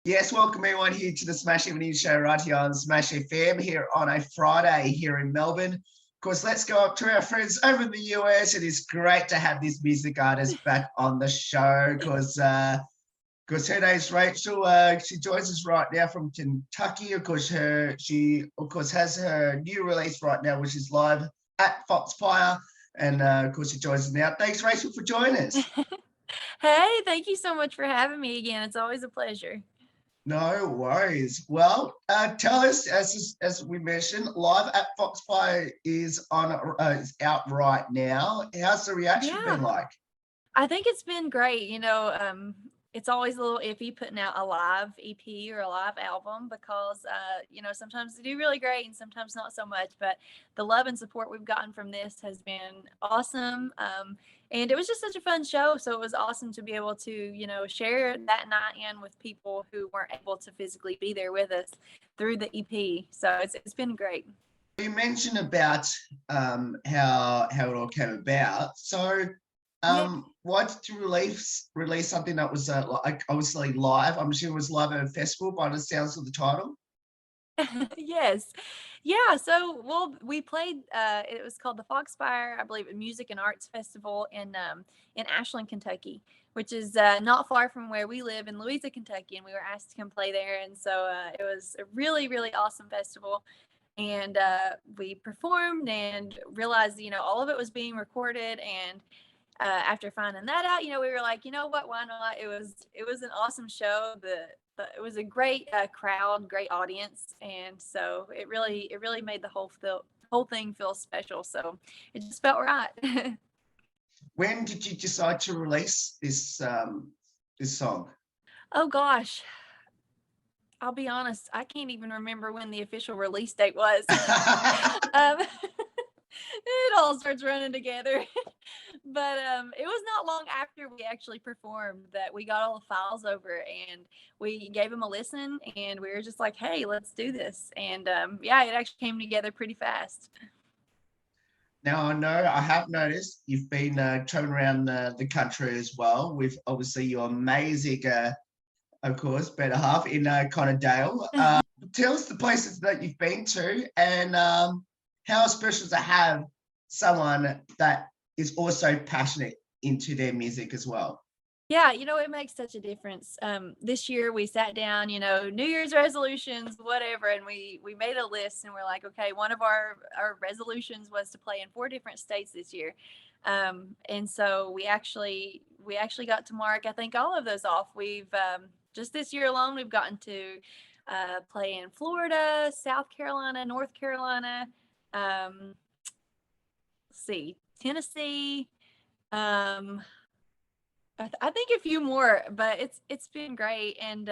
Yes, welcome everyone here to the Smash Evening Show right here on Smash FM here on a Friday here in Melbourne. Of course, let's go up to our friends over in the US. It is great to have this music artist back on the show because her name's Rachel. She joins us right now from Kentucky. Of course, she has her new release right now, which is live at Foxfire. And of course, she joins us now. Thanks, Rachel, for joining us. Hey, thank you so much for having me again. It's always a pleasure. No worries. Well, tell us, as we mentioned, live at Foxfire is is out right now. How's the reaction been Yeah, like? I think it's been great. It's always a little iffy putting out a live EP or a live album because, sometimes they do really great and sometimes not so much. But the love and support we've gotten from this has been awesome. And it was just such a fun show. So it was awesome to be able to, share that night in with people who weren't able to physically be there with us through the EP. So it's been great. You mentioned about how it all came about. So, Yeah. why did you release something that was like obviously live? I'm assuming it was live at a festival by the sounds of the title. Yes. Yeah, so, well, we played, it was called the Foxfire, I believe, a Music and Arts Festival in Ashland, Kentucky, which is, not far from where we live in Louisa, Kentucky, and we were asked to come play there, and so, it was a really, really awesome festival, and, we performed and realized, all of it was being recorded, and after finding that out, we were like, you know what, why not? It was an awesome show. It was a great crowd, great audience, and so it really made the whole thing feel special. So it just felt right. When did you decide to release this song? Oh gosh, I'll be honest, I can't even remember when the official release date was. um, it all starts running together. But it was not long after we actually performed that we got all the files over and we gave them a listen and we were just like, hey, let's do this. And yeah, it actually came together pretty fast. Now, I know I have noticed you've been touring around the country as well with obviously your amazing, of course, better half in Conordale. Tell us the places that you've been to and how special to have someone that is also passionate into their music as well. Yeah, it makes such a difference. This year we sat down, New Year's resolutions, whatever, and we made a list and we're like, okay, one of our resolutions was to play in 4 different states this year. And so we actually got to mark, I think, all of those off. We've just this year alone, we've gotten to play in Florida, South Carolina, North Carolina, um, let's see, Tennessee. Um, I think a few more, but it's been great, and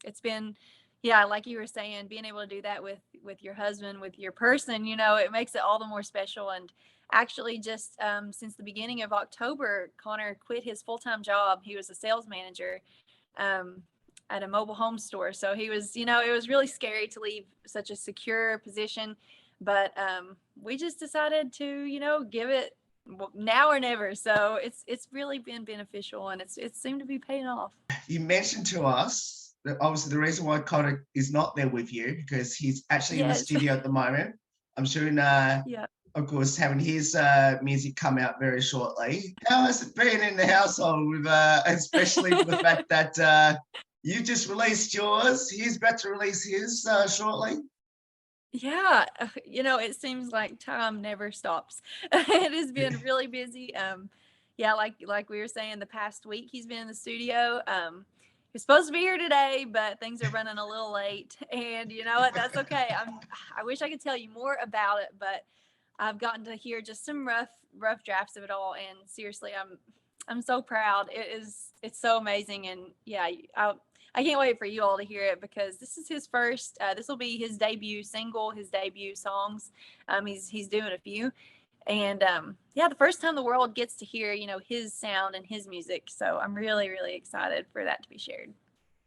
it's been, yeah, like you were saying, being able to do that with your husband, with your person, it makes it all the more special. And actually, just since the beginning of October, Connor quit his full time job. He was a sales manager um, at a mobile home store, so he was, it was really scary to leave such a secure position, but we just decided to, give it now or never. So it's really been beneficial, and it seemed to be paying off. You mentioned to us that obviously the reason why Connor is not there with you because he's actually in the Yes. studio at the moment. I'm sure, Yeah. of course, having his music come out very shortly. How has it been in the household, with especially for the fact that you just released yours? He's about to release his shortly. Yeah, it seems like time never stops. It has been really busy. Yeah, like we were saying, the past week he's been in the studio. He's supposed to be here today, but things are running a little late. And you know what? That's okay. I wish I could tell you more about it, but I've gotten to hear just some rough drafts of it all. And seriously, I'm so proud. It's so amazing. And yeah, I can't wait for you all to hear it because this is his first. This will be his debut single, his debut songs. He's doing a few, and yeah, the first time the world gets to hear his sound and his music. So I'm really really excited for that to be shared.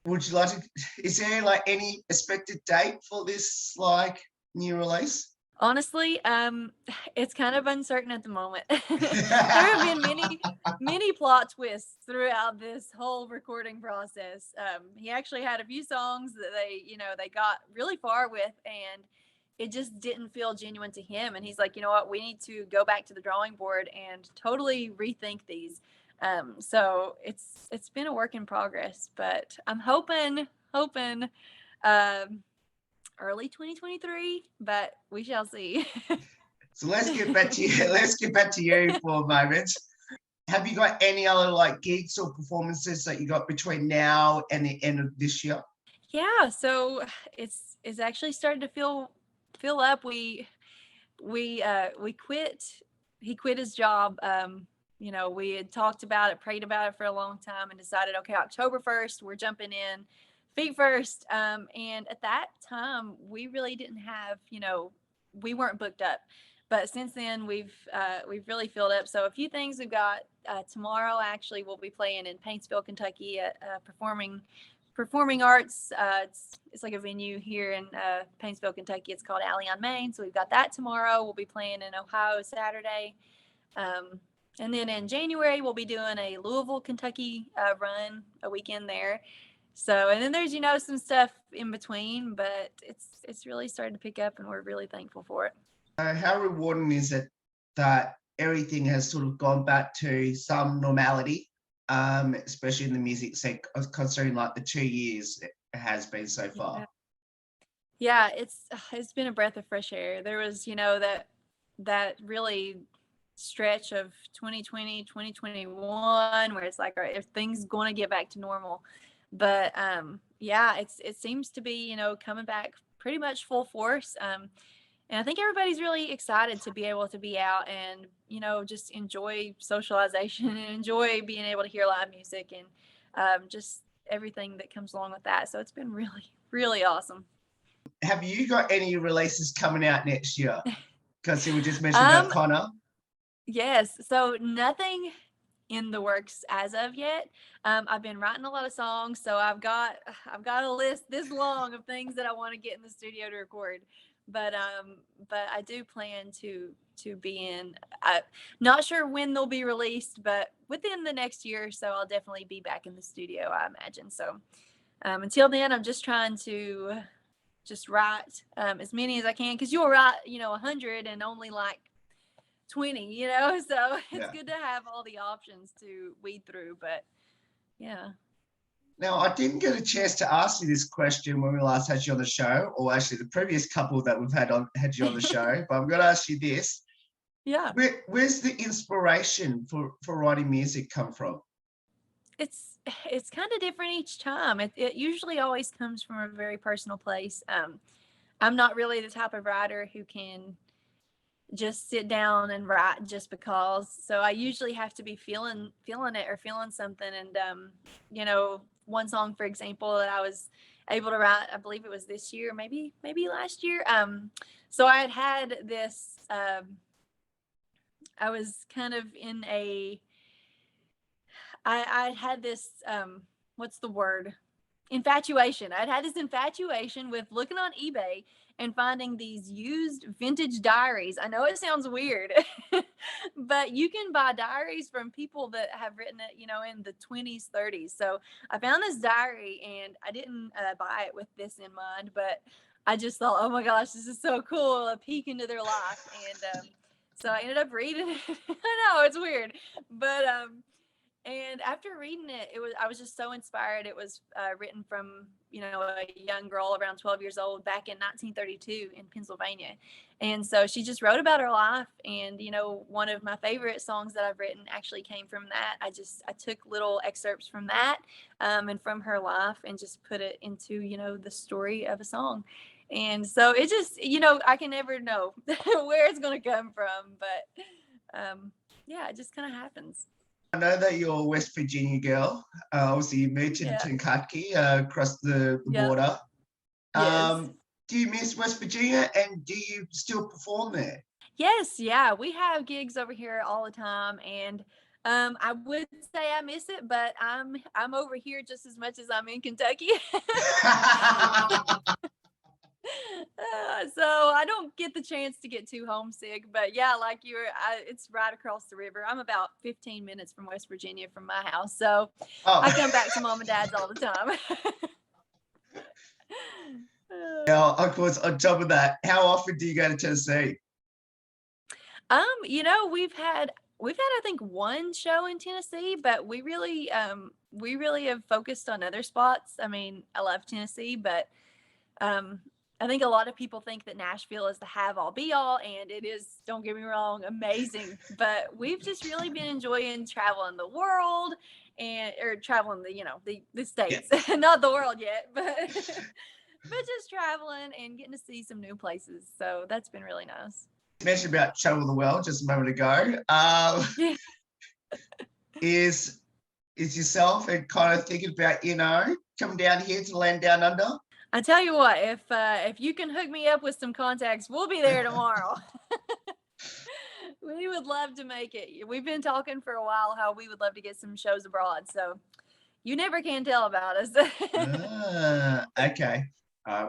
Would you like to? Is there like any expected date for this like new release? Honestly, it's kind of uncertain at the moment. There have been many plot twists throughout this whole recording process. He actually had a few songs that they got really far with, and it just didn't feel genuine to him. And he's like, you know what, we need to go back to the drawing board and totally rethink these. So it's been a work in progress, but I'm hoping um, early 2023, but we shall see. So let's get back to you. Let's get back to you for a moment. Have you got any other like gigs or performances that you got between now and the end of this year? Yeah, so it's actually started to fill up. We quit. He quit his job. We had talked about it, prayed about it for a long time, and decided, okay, October 1st, we're jumping in, feet first. And at that time, we really didn't have, we weren't booked up. But since then, we've really filled up. So a few things we've got tomorrow. Actually, we'll be playing in Paintsville, Kentucky at Performing Arts. It's like a venue here in Paintsville, Kentucky. It's called Alley on Main. So we've got that tomorrow. We'll be playing in Ohio Saturday. And then in January, we'll be doing a Louisville, Kentucky run, a weekend there. So, and then there's, some stuff in between, but it's really started to pick up, and we're really thankful for it. How rewarding is it that everything has sort of gone back to some normality, especially in the music sector, considering like the 2 years it has been so far? Yeah, it's been a breath of fresh air. There was, that really stretch of 2020, 2021 where it's like, all right, if things going to get back to normal. But yeah, it seems to be, coming back pretty much full force. And I think everybody's really excited to be able to be out and, just enjoy socialization and enjoy being able to hear live music and just everything that comes along with that. So it's been really, really awesome. Have you got any releases coming out next year? Because you were just mentioning about Connor. Yes. So nothing in the works as of yet. I've been writing a lot of songs, so I've got a list this long of things that I want to get in the studio to record. But I do plan to be in. Not sure when they'll be released, but within the next year or so, I'll definitely be back in the studio, I imagine. So until then, I'm just trying to just write as many as I can, because you'll write 100 and only like 20, so it's good to have all the options to weed through. But yeah. Now, I didn't get a chance to ask you this question when we last had you on the show, or actually the previous couple that we've had you on the show, but I'm going to ask you this. Yeah. Where's the inspiration for writing music come from? It's kind of different each time. It usually always comes from a very personal place. I'm not really the type of writer who can just sit down and write just because. So I usually have to be feeling it or feeling something. And one song, for example, that I was able to write, I believe it was this year, maybe last year. So I had this. I was kind of in a. I had this. What's the word? Infatuation. I'd had this infatuation with looking on eBay and finding these used vintage diaries. I know it sounds weird, but you can buy diaries from people that have written it, in the 20s, 30s. So I found this diary, and I didn't buy it with this in mind, but I just thought, oh my gosh, this is so cool, a peek into their life. And so I ended up reading it. I know it's weird, but and after reading it, I was just so inspired. It was written from, a young girl around 12 years old back in 1932 in Pennsylvania. And so she just wrote about her life. And, one of my favorite songs that I've written actually came from that. I took little excerpts from that and from her life and just put it into, the story of a song. And so it just, I can never know where it's going to come from. But yeah, it just kind of happens. I know that you're a West Virginia girl. Obviously, you moved to Kentucky across the border. Yes. Do you miss West Virginia, and do you still perform there? Yes, yeah, we have gigs over here all the time, and I would say I miss it, but I'm over here just as much as I'm in Kentucky. So I don't get the chance to get too homesick, but yeah, like it's right across the river. I'm about 15 minutes from West Virginia from my house, so I come Oh, back to mom and dad's all the time. now, of course, on top of that, how often do you go to Tennessee? We've had I think one show in Tennessee, but we really have focused on other spots. I mean, I love Tennessee, but um I think a lot of people think that Nashville is the have all be all, and it is, don't get me wrong, amazing. But we've just really been enjoying traveling the world and or traveling the Yeah. states, not the world yet, but but just traveling and getting to see some new places. So that's been really nice. You mentioned about travel the world just a moment ago. Yeah. Is yourself and kind of thinking about, coming down here to the land down under? I tell you what, if you can hook me up with some contacts, we'll be there tomorrow. We would love to make it. We've been talking for a while how we would love to get some shows abroad. So you never can tell about us. Okay.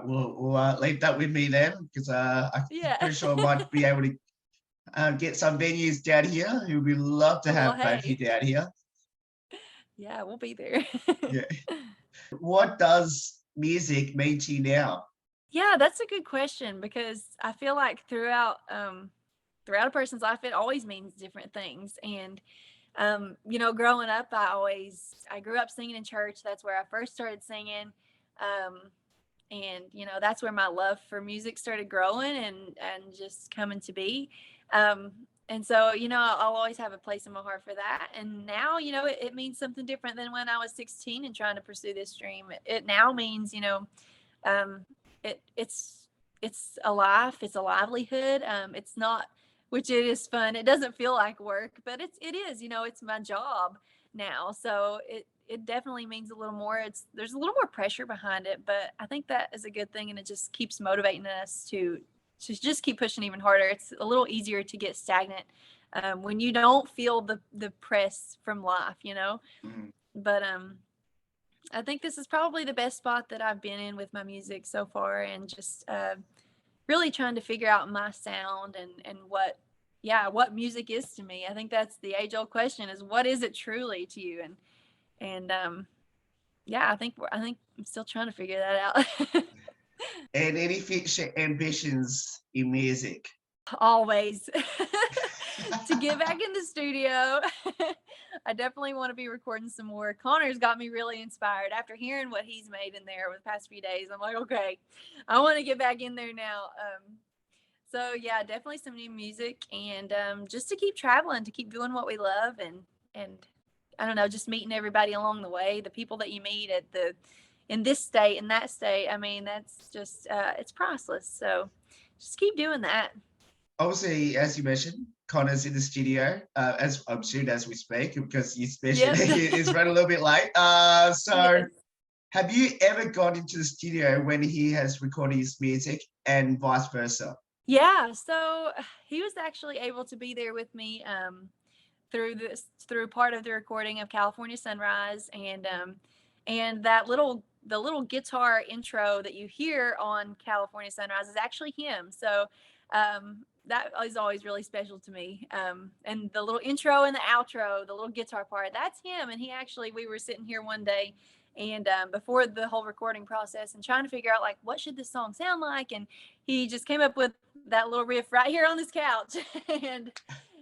We'll leave that with me then, because I'm Yeah. pretty sure I might be able to get some venues down here who would love to Well, have both of you hey. down here. Yeah, we'll be there. Yeah. What does music mean to you now? Yeah, that's a good question because I feel like throughout a person's life it always means different things. And growing up I grew up singing in church. That's where I first started singing. Um and that's where my love for music started growing and just coming to be. um and so I'll always have a place in my heart for that. And now it means something different than when I was 16 and trying to pursue this dream. It now means um it's a life, it's a livelihood. It's not, which it is fun. It doesn't feel like work, but it is, it's my job now. So it definitely means a little more. There's a little more pressure behind it, but I think that is a good thing, and it just keeps motivating us to just keep pushing even harder. It's a little easier to get stagnant when you don't feel the press from life. Mhm. But I think this is probably the best spot that I've been in with my music so far, and just really trying to figure out my sound and what music is to me. I think that's the age old question: is what is it truly to you? And yeah, I think I'm still trying to figure that out. And any future ambitions in music? Always. To get back in the studio. I definitely want to be recording some more. Connor's got me really inspired after hearing what he's made in there over the past few days. I'm like, okay, I want to get back in there now. So yeah, definitely some new music, and just to keep traveling, to keep doing what we love, and I don't know, just meeting everybody along the way, the people that you meet in this state, in that state. I mean, that's just it's priceless. So just keep doing that. Obviously, as you mentioned, Connor's in the studio, as I'm soon as we speak, because you mentioned Yep. he's run a little bit late. So Yes. have you ever gone into the studio when he has recorded his music and vice versa? Yeah, so he was actually able to be there with me through part of the recording of California Sunrise, and the little guitar intro that you hear on California Sunrise is actually him. So that is always really special to me. And the little intro and the outro, the little guitar part, that's him. And we were sitting here one day, and before the whole recording process, and trying to figure out like what should this song sound like, and he just came up with that little riff right here on this couch.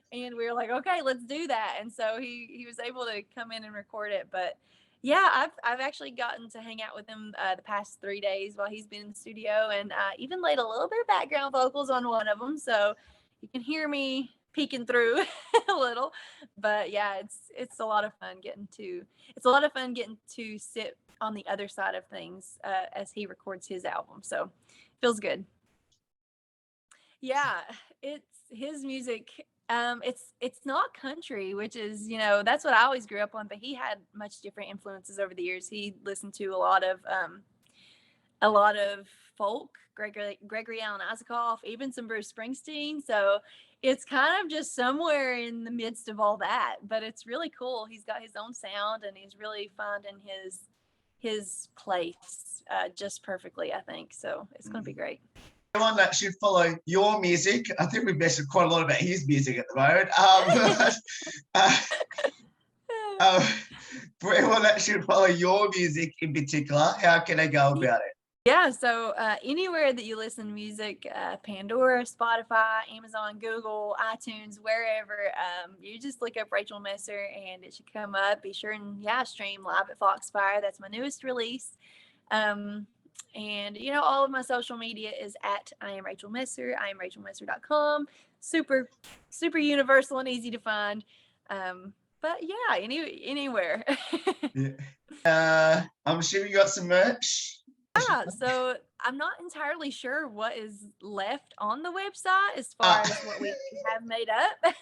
And we were like, okay, let's do that. And so he was able to come in and record it. But yeah, I've actually gotten to hang out with him the past 3 days while he's been in the studio, and even laid a little bit of background vocals on one of them, so you can hear me peeking through a little. But yeah, it's a lot of fun getting to sit on the other side of things as he records his album. So feels good. Yeah, it's his music. It's not country, which is, that's what I always grew up on, but he had much different influences over the years. He listened to a lot of folk, Gregory Alan Isaacoff, even some Bruce Springsteen. So it's kind of just somewhere in the midst of all that, but it's really cool. He's got his own sound, and he's really finding his place just perfectly, I think. So it's going to be great. Everyone that should follow your music. I think we've mentioned quite a lot about his music at the moment. uh, uh, for everyone that should follow your music in particular, how can they go about it? Yeah, so anywhere that you listen to music, Pandora, Spotify, Amazon, Google, iTunes, wherever, you just look up Rachel Messer and it should come up. Be sure and stream live at Foxfire. That's my newest release. And all of my social media is at I am Rachel Messer. I am RachelMesser.com. Super, super universal and easy to find. But yeah, anywhere. Yeah. I'm assuming you got some merch. Yeah, so I'm not entirely sure what is left on the website as far as what we have made up.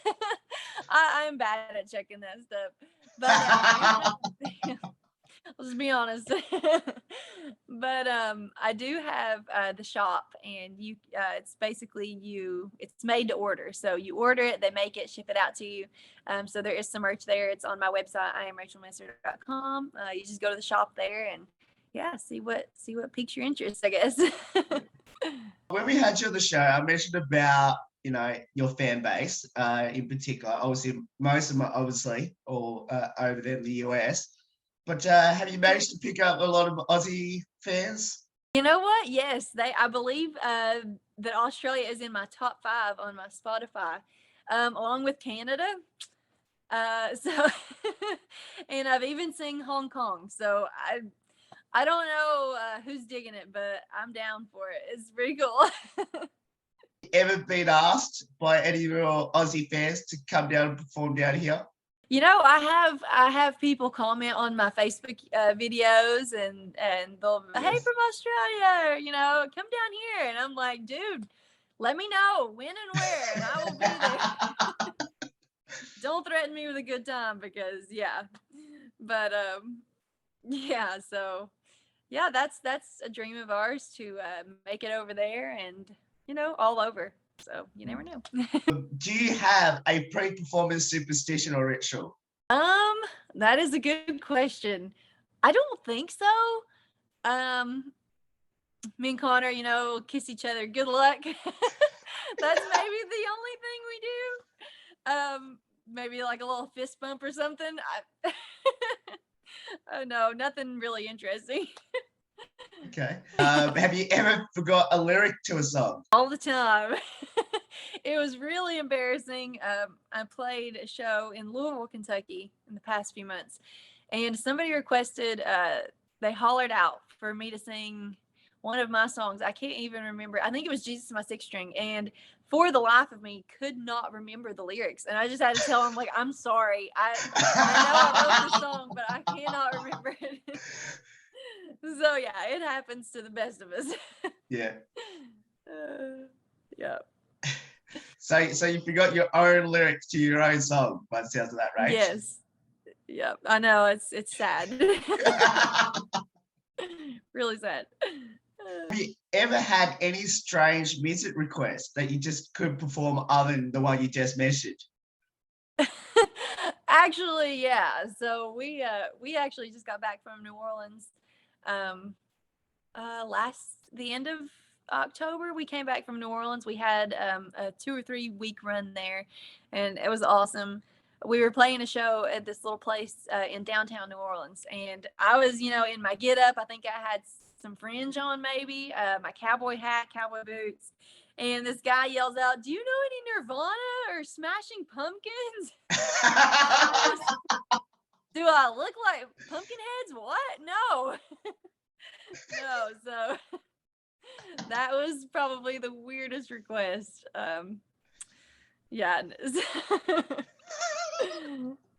I'm bad at checking that stuff, but let's be honest. But I do have the shop, and it's basically it's made to order. So you order it, they make it, ship it out to you. So there is some merch there. It's on my website, IamRachelMesser.com. You just go to the shop there and see what piques your interest, I guess. When we had you on the show, I mentioned about your fan base in particular. Obviously, most of them are obviously all over there in the US. But have you managed to pick up a lot of Aussie fans? You know what? Yes, I believe that Australia is in my top 5 on my Spotify, along with Canada. So, and I've even seen Hong Kong. So I don't know who's digging it, but I'm down for it. It's pretty cool. Ever been asked by any of your Aussie fans to come down and perform down here? I have people comment on my Facebook videos and they'll hey, from Australia, come down here, and I'm like, dude, let me know when and where, and I will be there. Don't threaten me with a good time because but so that's a dream of ours to make it over there and all over. So you never know. Do you have a pre-performance superstition or ritual? That is a good question. I don't think so. Me and Connor, kiss each other. Good luck. That's maybe the only thing we do. Maybe like a little fist bump or something. Oh no, nothing really interesting. Okay. Have you ever forgot a lyric to a song? All the time. It was really embarrassing. I played a show in Louisville, Kentucky in the past few months, and somebody requested, they hollered out for me to sing one of my songs. I can't even remember. I think it was Jesus My Sixth String. And for the life of me, could not remember the lyrics. And I just had to tell him, like, I'm sorry. I know I wrote the song, but I cannot remember it. So yeah, it happens to the best of us. Yeah. Yeah. So you forgot your own lyrics to your own song, by the sounds of that, right? Yes. Yep. I know, it's sad. Really sad. Have you ever had any strange music requests that you just couldn't perform other than the one you just mentioned? Actually, yeah. So we actually just got back from New Orleans. The end of October, we came back from New Orleans. We had a 2 or 3 week run there, and it was awesome. We were playing a show at this little place in downtown New Orleans, and I was, in my get up. I think I had some fringe on, maybe my cowboy hat, cowboy boots, and this guy yells out, "Do you know any Nirvana or Smashing Pumpkins?" Do I look like Pumpkinheads? What? No. No, so that was probably the weirdest request. Yeah. It's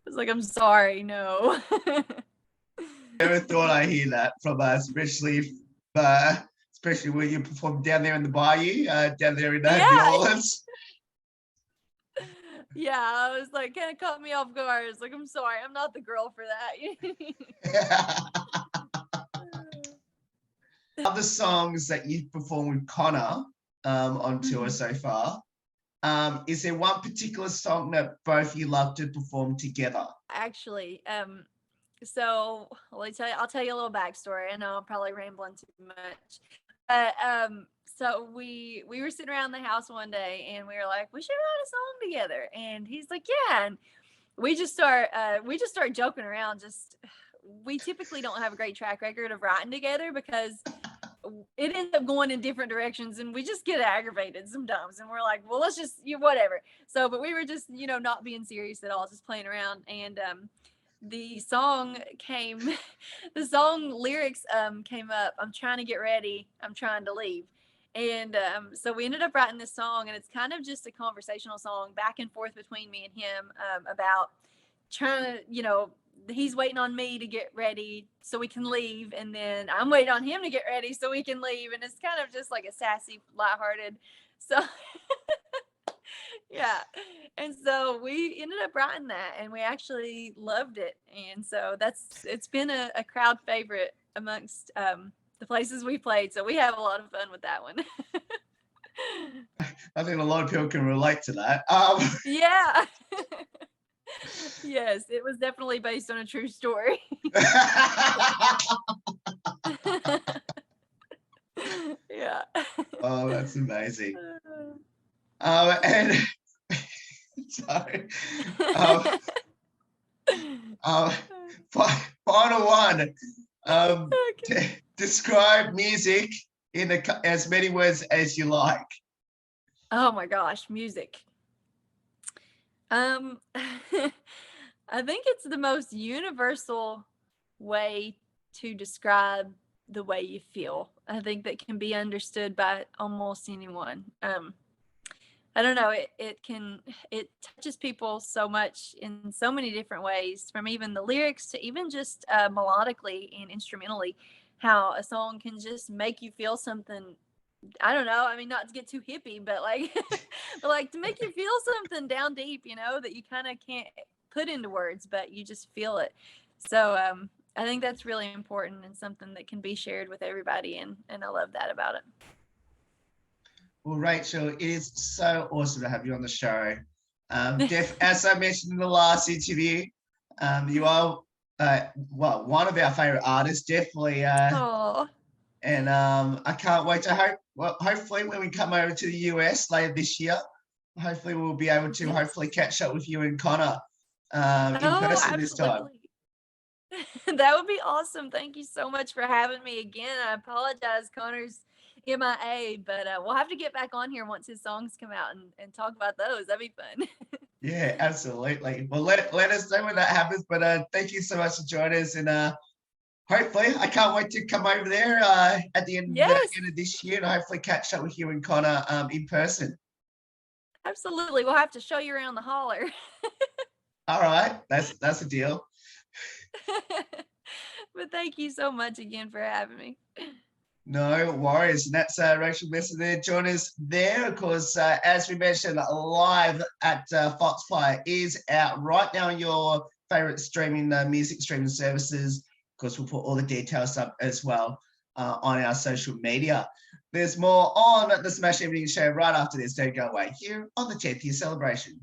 like, I'm sorry, no. Never thought I'd hear that from especially when you performed down there in the bayou, down there in New Orleans. Yeah, I was like, kind of caught me off guard. It's like, I'm sorry, I'm not the girl for that. Other songs that you've performed with Connor on tour so far, is there one particular song that both you love to perform together? Actually, so I'll tell you a little backstory. I know I'm probably rambling too much, but so we were sitting around the house one day and we were like, we should write a song together. And he's like, yeah. And we just start joking around. Just we typically don't have a great track record of writing together because it ends up going in different directions and we just get aggravated sometimes. And we're like, well, let's just whatever. So, but we were just, not being serious at all, just playing around. And the song the song lyrics came up. I'm trying to get ready. I'm trying to leave. And so we ended up writing this song, and it's kind of just a conversational song back and forth between me and him about trying to, he's waiting on me to get ready so we can leave. And then I'm waiting on him to get ready so we can leave. And it's kind of just like a sassy, lighthearted. So yeah. And so we ended up writing that and we actually loved it. And so it's been a crowd favorite amongst the places we played. So we have a lot of fun with that one. I think a lot of people can relate to that. Yeah. Yes, it was definitely based on a true story. Yeah. Oh, that's amazing. And sorry. Final one. Okay. Describe music in as many words as you like. Oh my gosh, music. I think it's the most universal way to describe the way you feel. I think that can be understood by almost anyone. I don't know, it touches people so much in so many different ways, from even the lyrics to even just melodically and instrumentally, how a song can just make you feel something. I don't know. I mean, not to get too hippie, but like to make you feel something down deep, that you kind of can't put into words, but you just feel it. So I think that's really important and something that can be shared with everybody. And I love that about it. Well, Rachel, it is so awesome to have you on the show. As I mentioned in the last interview, you are, one of our favorite artists, definitely. And I can't wait to hopefully when we come over to the US later this year, hopefully we'll be able to hopefully catch up with you and Connor in person this time. That would be awesome. Thank you so much for having me again. I apologize, Connor's MIA, but we'll have to get back on here once his songs come out and talk about those. That'd be fun. Yeah, absolutely. Well, let us know when that happens. But thank you so much for joining us, and hopefully, I can't wait to come over there at the end of this year and hopefully catch up with you and Connor in person. Absolutely, we'll have to show you around the holler. All right, that's a deal. But thank you so much again for having me. No worries. And that's Rachel Messer there. Join us there. Of course, as we mentioned, live at SSS10THYR is out right now on your favorite streaming music streaming services. Of course, we'll put all the details up as well on our social media. There's more on the Smash Evening Show right after this. Don't go away here on the 10th year celebration.